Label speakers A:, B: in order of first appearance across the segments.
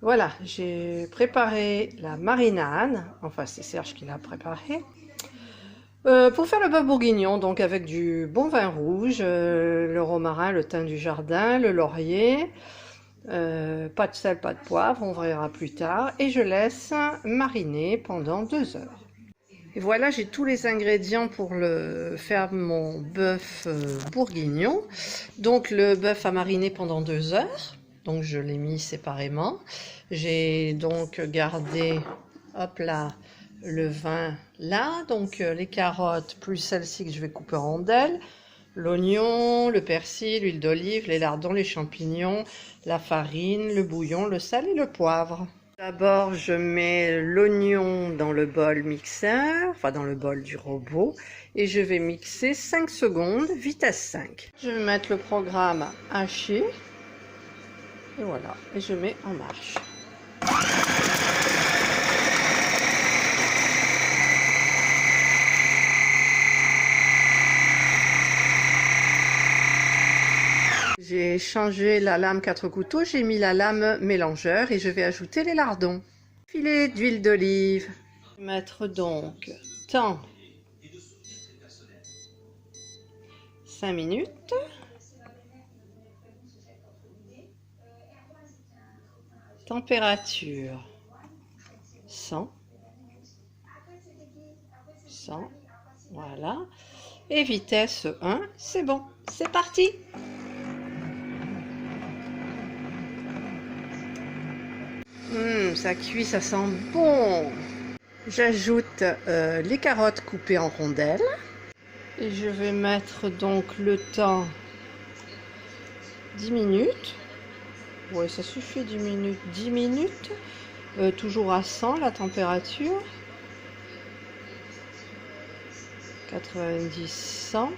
A: Voilà, j'ai préparé la marinade, enfin c'est Serge qui l'a préparée, pour faire le bœuf bourguignon, donc avec du bon vin rouge, le romarin, le thym du jardin, le laurier, pas de sel, pas de poivre, on verra plus tard, et je laisse mariner pendant 2 heures. Et voilà, j'ai tous les ingrédients pour faire mon bœuf bourguignon. Donc le bœuf a mariné pendant 2 heures, donc je l'ai mis séparément. J'ai donc gardé, hop là, le vin là, donc les carottes plus celles-ci que je vais couper en rondelles, l'oignon, le persil, l'huile d'olive, les lardons, les champignons, la farine, le bouillon, le sel et le poivre. D'abord, je mets l'oignon dans le bol mixeur, enfin dans le bol du robot, et je vais mixer 5 secondes, vitesse 5. Je vais mettre le programme haché, et voilà, et je mets en marche. J'ai changé la lame 4 couteaux, j'ai mis la lame mélangeur et je vais ajouter les lardons. Filet d'huile d'olive. Mettre donc temps 5 minutes. Température 100. Voilà. Et vitesse 1, c'est bon. C'est parti! Ça cuit, ça sent bon. J'ajoute les carottes coupées en rondelles. Et je vais mettre donc le temps 10 minutes. Ouais, ça suffit 10 minutes. 10 minutes. Toujours à 100 la température. 90, 100.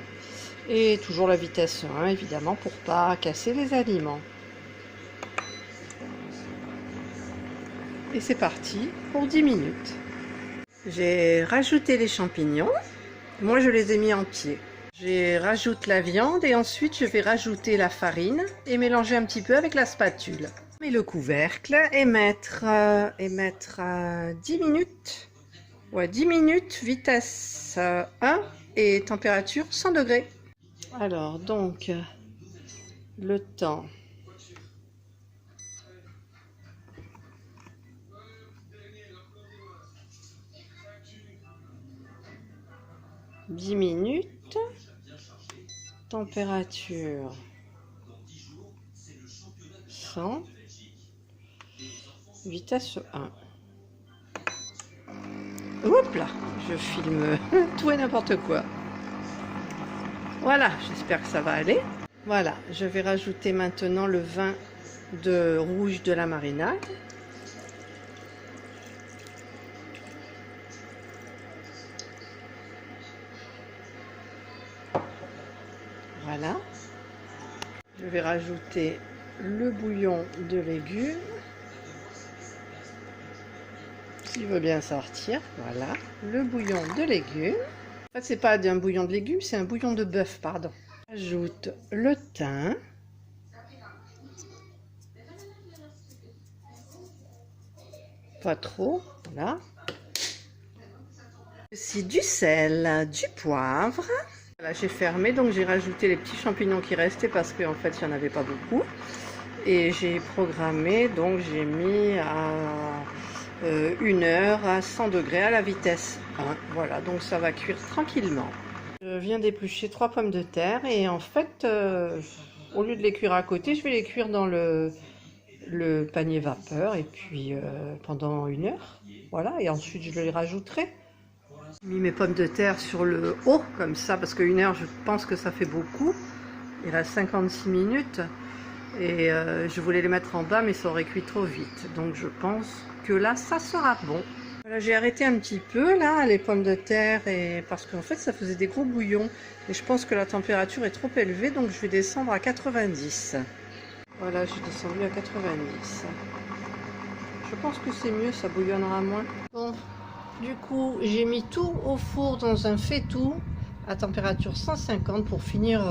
A: Et toujours la vitesse 1, évidemment, pour pas casser les aliments. Et c'est parti pour 10 minutes. J'ai rajouté les champignons. Moi, je les ai mis entiers. Je rajoute la viande et ensuite, je vais rajouter la farine et mélanger un petit peu avec la spatule. Et le couvercle et mettre 10 minutes. Ouais, 10 minutes, vitesse 1 et température 100 degrés. Alors, donc, le temps... 10 minutes, température 100, vitesse 1. Hop là, je filme tout et n'importe quoi. Voilà, j'espère que ça va aller. Voilà, je vais rajouter maintenant le vin rouge de la marinade. Voilà, je vais rajouter le bouillon de légumes qui veut bien sortir. Voilà, le bouillon de légumes. En fait, c'est pas un bouillon de légumes, c'est un bouillon de bœuf, pardon. J'ajoute le thym. Pas trop, voilà. Aussi du sel, du poivre. Voilà, j'ai fermé, donc j'ai rajouté les petits champignons qui restaient parce qu'en fait il n'y en avait pas beaucoup. Et j'ai programmé, donc j'ai mis à 1 heure à 100 degrés à la vitesse 1. Voilà, donc ça va cuire tranquillement. Je viens d'éplucher 3 pommes de terre et en fait, au lieu de les cuire à côté, je vais les cuire dans le panier vapeur et puis pendant 1 heure. Voilà, et ensuite je les rajouterai. J'ai mis mes pommes de terre sur le haut, comme ça, parce qu'1 heure, je pense que ça fait beaucoup. Il reste 56 minutes. Et je voulais les mettre en bas, mais ça aurait cuit trop vite. Donc je pense que là, ça sera bon. Voilà, j'ai arrêté un petit peu, là, les pommes de terre, parce qu'en fait, ça faisait des gros bouillons. Et je pense que la température est trop élevée, donc je vais descendre à 90. Voilà, j'ai descendu à 90. Je pense que c'est mieux, ça bouillonnera moins. Bon. Du coup, j'ai mis tout au four dans un faitout à température 150 pour finir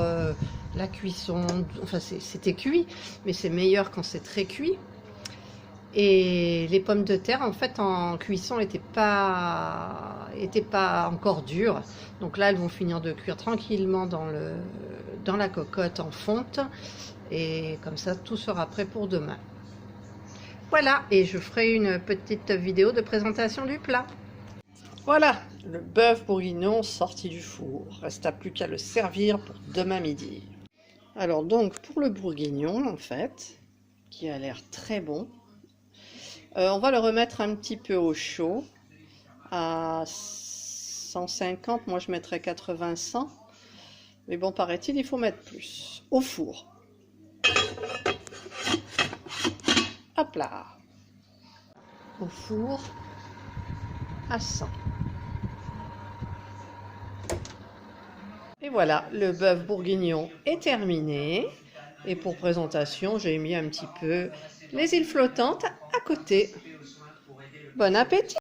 A: la cuisson. Enfin, c'était cuit, mais c'est meilleur quand c'est très cuit. Et les pommes de terre, en fait, en cuisson, n'étaient pas encore dures. Donc là, elles vont finir de cuire tranquillement dans la cocotte en fonte. Et comme ça, tout sera prêt pour demain. Voilà, et je ferai une petite vidéo de présentation du plat. Voilà, le bœuf bourguignon sorti du four. Reste plus qu'à le servir pour demain midi. Alors donc, pour le bourguignon, en fait, qui a l'air très bon, on va le remettre un petit peu au chaud, à 150, moi je mettrais 80-100, mais bon, paraît-il, il faut mettre plus, au four. Hop là, au four, à 100. Et voilà, le bœuf bourguignon est terminé. Et pour présentation, j'ai mis un petit peu les îles flottantes à côté. Bon appétit!